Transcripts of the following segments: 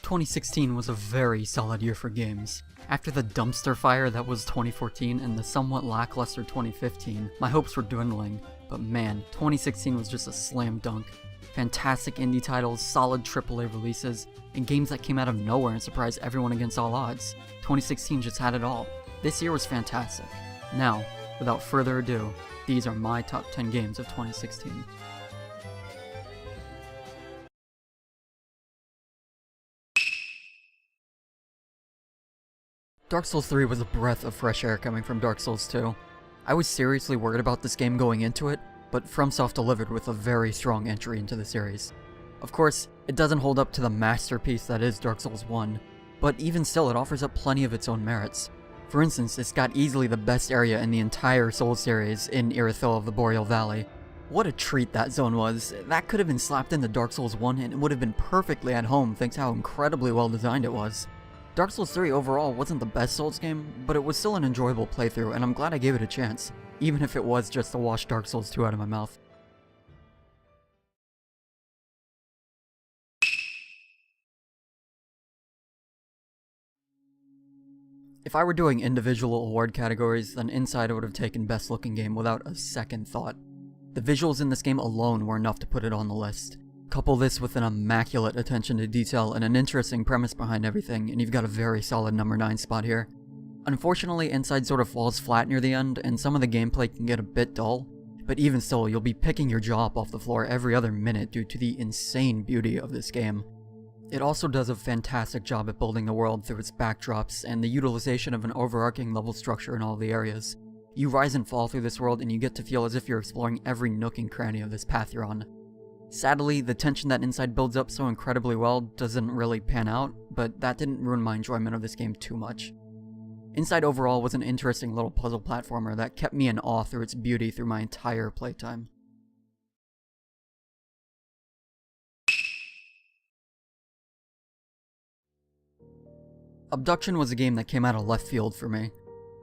2016 was a very solid year for games. After the dumpster fire that was 2014 and the somewhat lackluster 2015, my hopes were dwindling, but man, 2016 was just a slam dunk. Fantastic indie titles, solid AAA releases, and games that came out of nowhere and surprised everyone against all odds. 2016 just had it all. This year was fantastic. Now, without further ado, these are my top 10 games of 2016. Dark Souls 3 was a breath of fresh air coming from Dark Souls 2. I was seriously worried about this game going into it, but FromSoft delivered with a very strong entry into the series. Of course, it doesn't hold up to the masterpiece that is Dark Souls 1, but even still it offers up plenty of its own merits. For instance, it's got easily the best area in the entire Souls series in Irithyll of the Boreal Valley. What a treat that zone was. That could have been slapped into Dark Souls 1 and it would have been perfectly at home thanks to how incredibly well designed it was. Dark Souls 3 overall wasn't the best Souls game, but it was still an enjoyable playthrough and I'm glad I gave it a chance, even if it was just to wash Dark Souls 2 out of my mouth. If I were doing individual award categories, then Inside would have taken Best Looking Game without a second thought. The visuals in this game alone were enough to put it on the list. Couple this with an immaculate attention to detail and an interesting premise behind everything, and you've got a very solid number 9 spot here. Unfortunately, Inside sort of falls flat near the end, and some of the gameplay can get a bit dull, but even still, you'll be picking your jaw up off the floor every other minute due to the insane beauty of this game. It also does a fantastic job at building the world through its backdrops and the utilization of an overarching level structure in all the areas. You rise and fall through this world and you get to feel as if you're exploring every nook and cranny of this path you're on. Sadly, the tension that Inside builds up so incredibly well doesn't really pan out, but that didn't ruin my enjoyment of this game too much. Inside overall was an interesting little puzzle platformer that kept me in awe through its beauty through my entire playtime. Abduction was a game that came out of left field for me.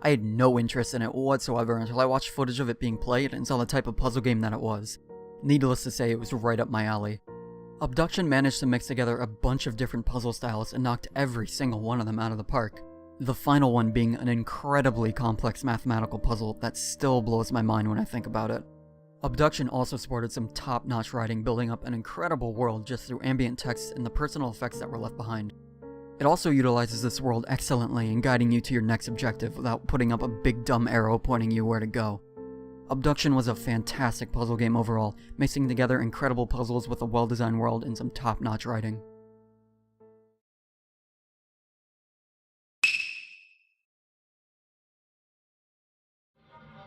I had no interest in it whatsoever until I watched footage of it being played and saw the type of puzzle game that it was. Needless to say, it was right up my alley. Abduction managed to mix together a bunch of different puzzle styles and knocked every single one of them out of the park. The final one being an incredibly complex mathematical puzzle that still blows my mind when I think about it. Abduction also sported some top-notch writing, building up an incredible world just through ambient text and the personal effects that were left behind. It also utilizes this world excellently in guiding you to your next objective without putting up a big dumb arrow pointing you where to go. Abduction was a fantastic puzzle game overall, mixing together incredible puzzles with a well-designed world and some top-notch writing.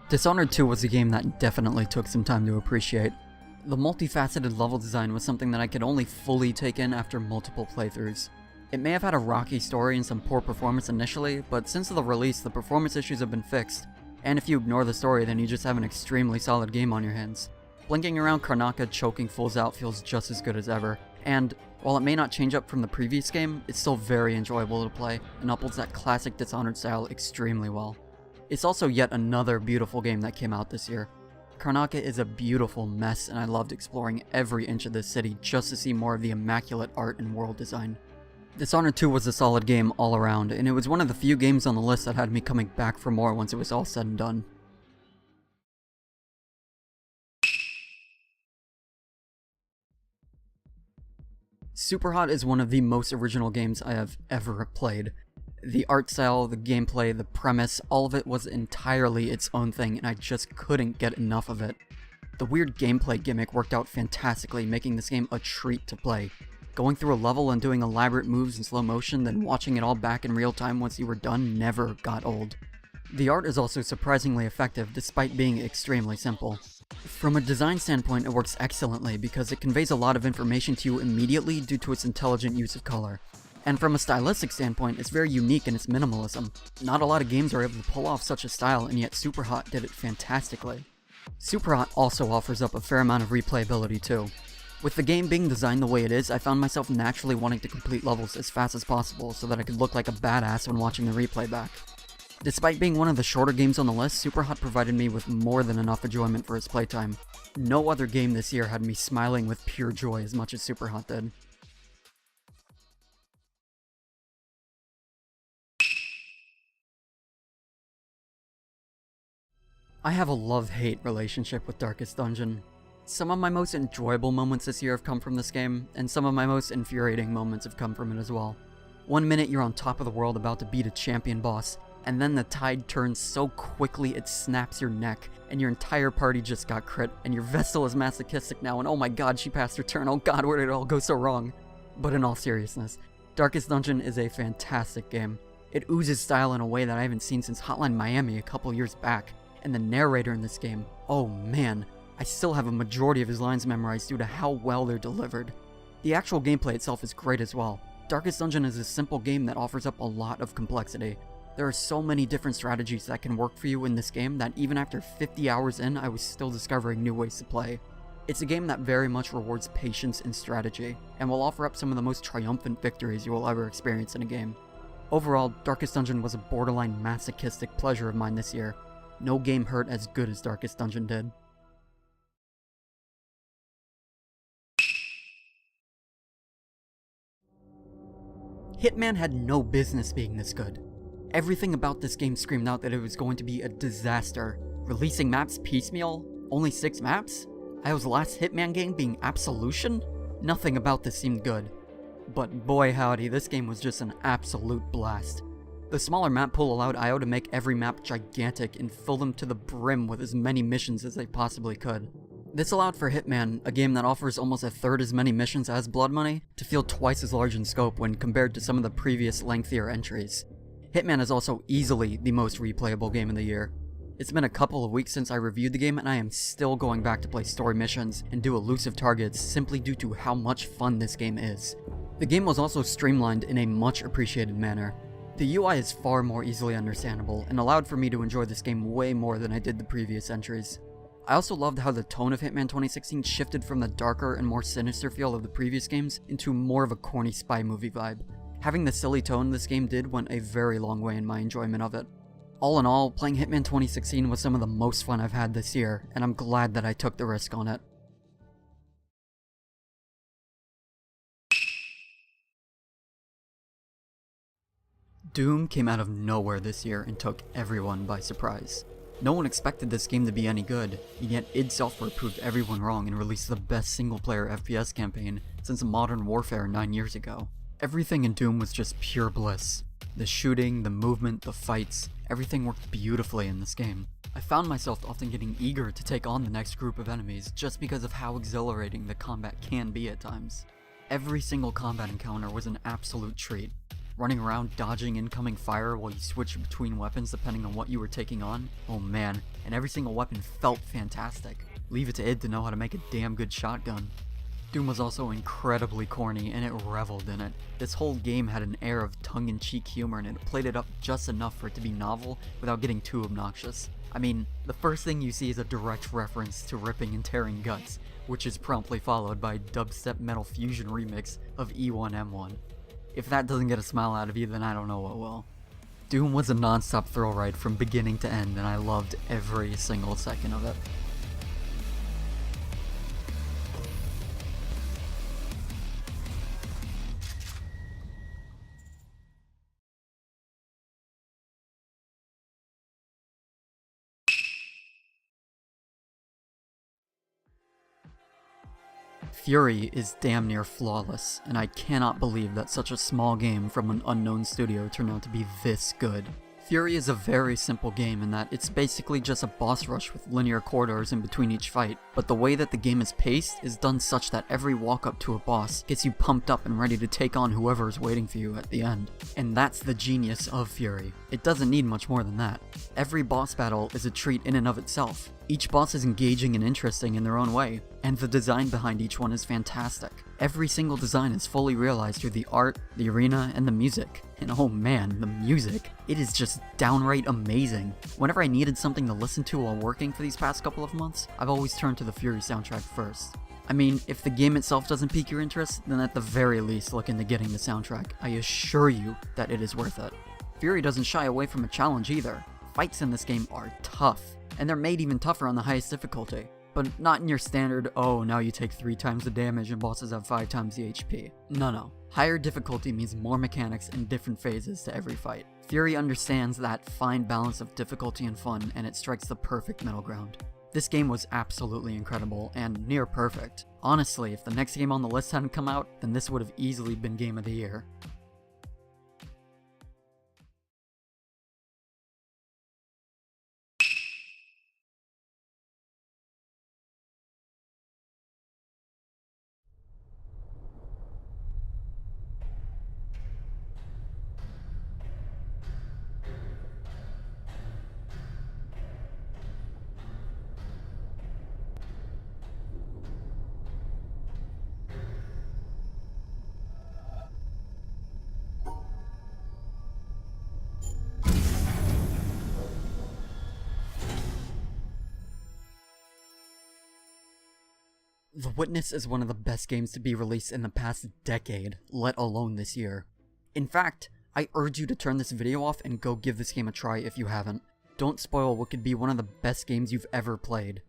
Dishonored 2 was a game that definitely took some time to appreciate. The multifaceted level design was something that I could only fully take in after multiple playthroughs. It may have had a rocky story and some poor performance initially, but since the release the performance issues have been fixed, and if you ignore the story then you just have an extremely solid game on your hands. Blinking around Karnaca choking fools out feels just as good as ever, and while it may not change up from the previous game, it's still very enjoyable to play and upholds that classic Dishonored style extremely well. It's also yet another beautiful game that came out this year. Karnaca is a beautiful mess and I loved exploring every inch of this city just to see more of the immaculate art and world design. Dishonored 2 was a solid game all around, and it was one of the few games on the list that had me coming back for more once it was all said and done. Superhot is one of the most original games I have ever played. The art style, the gameplay, the premise, all of it was entirely its own thing and I just couldn't get enough of it. The weird gameplay gimmick worked out fantastically, making this game a treat to play. Going through a level and doing elaborate moves in slow motion, then watching it all back in real time once you were done never got old. The art is also surprisingly effective despite being extremely simple. From a design standpoint it works excellently because it conveys a lot of information to you immediately due to its intelligent use of color. And from a stylistic standpoint it's very unique in its minimalism. Not a lot of games are able to pull off such a style and yet Superhot did it fantastically. Superhot also offers up a fair amount of replayability too. With the game being designed the way it is, I found myself naturally wanting to complete levels as fast as possible so that I could look like a badass when watching the replay back. Despite being one of the shorter games on the list, Superhot provided me with more than enough enjoyment for its playtime. No other game this year had me smiling with pure joy as much as Superhot did. I have a love-hate relationship with Darkest Dungeon. Some of my most enjoyable moments this year have come from this game, and some of my most infuriating moments have come from it as well. One minute you're on top of the world about to beat a champion boss, and then the tide turns so quickly it snaps your neck, and your entire party just got crit, and your Vestal is masochistic now, and oh my god, she passed her turn, oh god, where did it all go so wrong? But in all seriousness, Darkest Dungeon is a fantastic game. It oozes style in a way that I haven't seen since Hotline Miami a couple years back. And the narrator in this game, oh man, I still have a majority of his lines memorized due to how well they're delivered. The actual gameplay itself is great as well. Darkest Dungeon is a simple game that offers up a lot of complexity. There are so many different strategies that can work for you in this game that even after 50 hours in, I was still discovering new ways to play. It's a game that very much rewards patience and strategy, and will offer up some of the most triumphant victories you will ever experience in a game. Overall, Darkest Dungeon was a borderline masochistic pleasure of mine this year. No game hurt as good as Darkest Dungeon did. Hitman had no business being this good. Everything about this game screamed out that it was going to be a disaster. Releasing maps piecemeal? Only 6 maps? IO's last Hitman game being Absolution? Nothing about this seemed good. But boy howdy, this game was just an absolute blast. The smaller map pool allowed IO to make every map gigantic and fill them to the brim with as many missions as they possibly could. This allowed for Hitman, a game that offers almost a third as many missions as Blood Money, to feel twice as large in scope when compared to some of the previous lengthier entries. Hitman is also easily the most replayable game of the year. It's been a couple of weeks since I reviewed the game and I am still going back to play story missions and do elusive targets simply due to how much fun this game is. The game was also streamlined in a much appreciated manner. The UI is far more easily understandable, and allowed for me to enjoy this game way more than I did the previous entries. I also loved how the tone of Hitman 2016 shifted from the darker and more sinister feel of the previous games into more of a corny spy movie vibe. Having the silly tone this game did went a very long way in my enjoyment of it. All in all, playing Hitman 2016 was some of the most fun I've had this year, and I'm glad that I took the risk on it. Doom came out of nowhere this year and took everyone by surprise. No one expected this game to be any good, and yet id Software proved everyone wrong and released the best single-player FPS campaign since Modern Warfare 9 years ago. Everything in Doom was just pure bliss. The shooting, the movement, the fights, everything worked beautifully in this game. I found myself often getting eager to take on the next group of enemies just because of how exhilarating the combat can be at times. Every single combat encounter was an absolute treat. Running around dodging incoming fire while you switch between weapons depending on what you were taking on, oh man, and every single weapon felt fantastic. Leave it to id to know how to make a damn good shotgun. Doom was also incredibly corny, and it reveled in it. This whole game had an air of tongue-in-cheek humor, and it played it up just enough for it to be novel without getting too obnoxious. I mean, the first thing you see is a direct reference to ripping and tearing guts, which is promptly followed by a dubstep metal fusion remix of E1M1. If that doesn't get a smile out of you, then I don't know what will. Doom was a non-stop thrill ride from beginning to end, and I loved every single second of it. Furi is damn near flawless, and I cannot believe that such a small game from an unknown studio turned out to be this good. Furi is a very simple game in that it's basically just a boss rush with linear corridors in between each fight, but the way that the game is paced is done such that every walk up to a boss gets you pumped up and ready to take on whoever is waiting for you at the end. And that's the genius of Furi. It doesn't need much more than that. Every boss battle is a treat in and of itself. Each boss is engaging and interesting in their own way, and the design behind each one is fantastic. Every single design is fully realized through the art, the arena, and the music. And oh man, the music. It is just downright amazing. Whenever I needed something to listen to while working for these past couple of months, I've always turned to the Furi soundtrack first. I mean, if the game itself doesn't pique your interest, then at the very least look into getting the soundtrack. I assure you that it is worth it. Furi doesn't shy away from a challenge either. Fights in this game are tough, and they're made even tougher on the highest difficulty. But not in your standard, oh, now you take 3 times the damage and bosses have 5 times the HP. No. Higher difficulty means more mechanics and different phases to every fight. Furi understands that fine balance of difficulty and fun, and it strikes the perfect middle ground. This game was absolutely incredible, and near perfect. Honestly, if the next game on the list hadn't come out, then this would have easily been Game of the Year. The Witness is one of the best games to be released in the past decade, let alone this year. In fact, I urge you to turn this video off and go give this game a try if you haven't. Don't spoil what could be one of the best games you've ever played.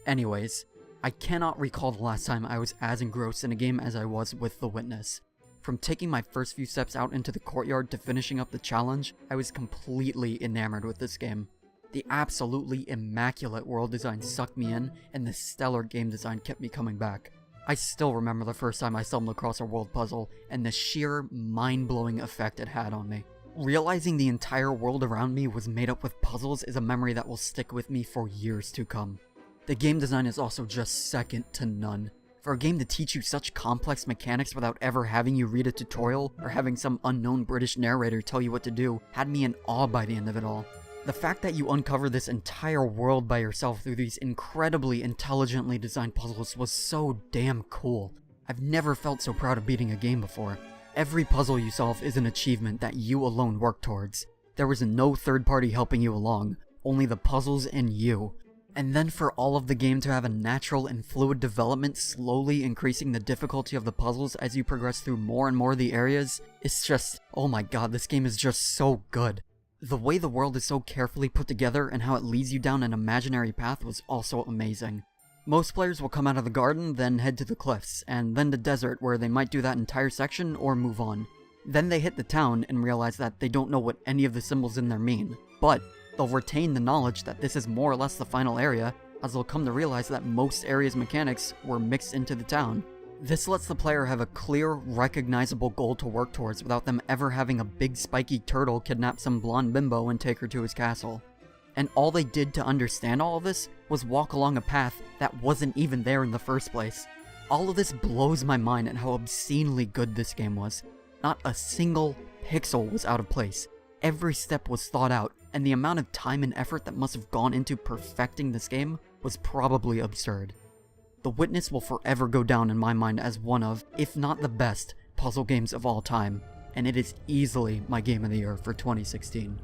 Anyways, I cannot recall the last time I was as engrossed in a game as I was with The Witness. From taking my first few steps out into the courtyard to finishing up the challenge, I was completely enamored with this game. The absolutely immaculate world design sucked me in, and the stellar game design kept me coming back. I still remember the first time I stumbled across a world puzzle, and the sheer, mind-blowing effect it had on me. Realizing the entire world around me was made up with puzzles is a memory that will stick with me for years to come. The game design is also just second to none. For a game to teach you such complex mechanics without ever having you read a tutorial, or having some unknown British narrator tell you what to do, had me in awe by the end of it all. The fact that you uncover this entire world by yourself through these incredibly intelligently designed puzzles was so damn cool. I've never felt so proud of beating a game before. Every puzzle you solve is an achievement that you alone work towards. There was no third party helping you along, only the puzzles and you. And then for all of the game to have a natural and fluid development slowly increasing the difficulty of the puzzles as you progress through more and more of the areas, it's just, oh my god, this game is just so good. The way the world is so carefully put together and how it leads you down an imaginary path was also amazing. Most players will come out of the garden, then head to the cliffs, and then the desert where they might do that entire section or move on. Then they hit the town and realize that they don't know what any of the symbols in there mean, but they'll retain the knowledge that this is more or less the final area, as they'll come to realize that most areas' mechanics were mixed into the town. This lets the player have a clear, recognizable goal to work towards without them ever having a big spiky turtle kidnap some blonde bimbo and take her to his castle. And all they did to understand all of this was walk along a path that wasn't even there in the first place. All of this blows my mind at how obscenely good this game was. Not a single pixel was out of place. Every step was thought out, and the amount of time and effort that must have gone into perfecting this game was probably absurd. The Witness will forever go down in my mind as one of, if not the best, puzzle games of all time, and it is easily my Game of the Year for 2016.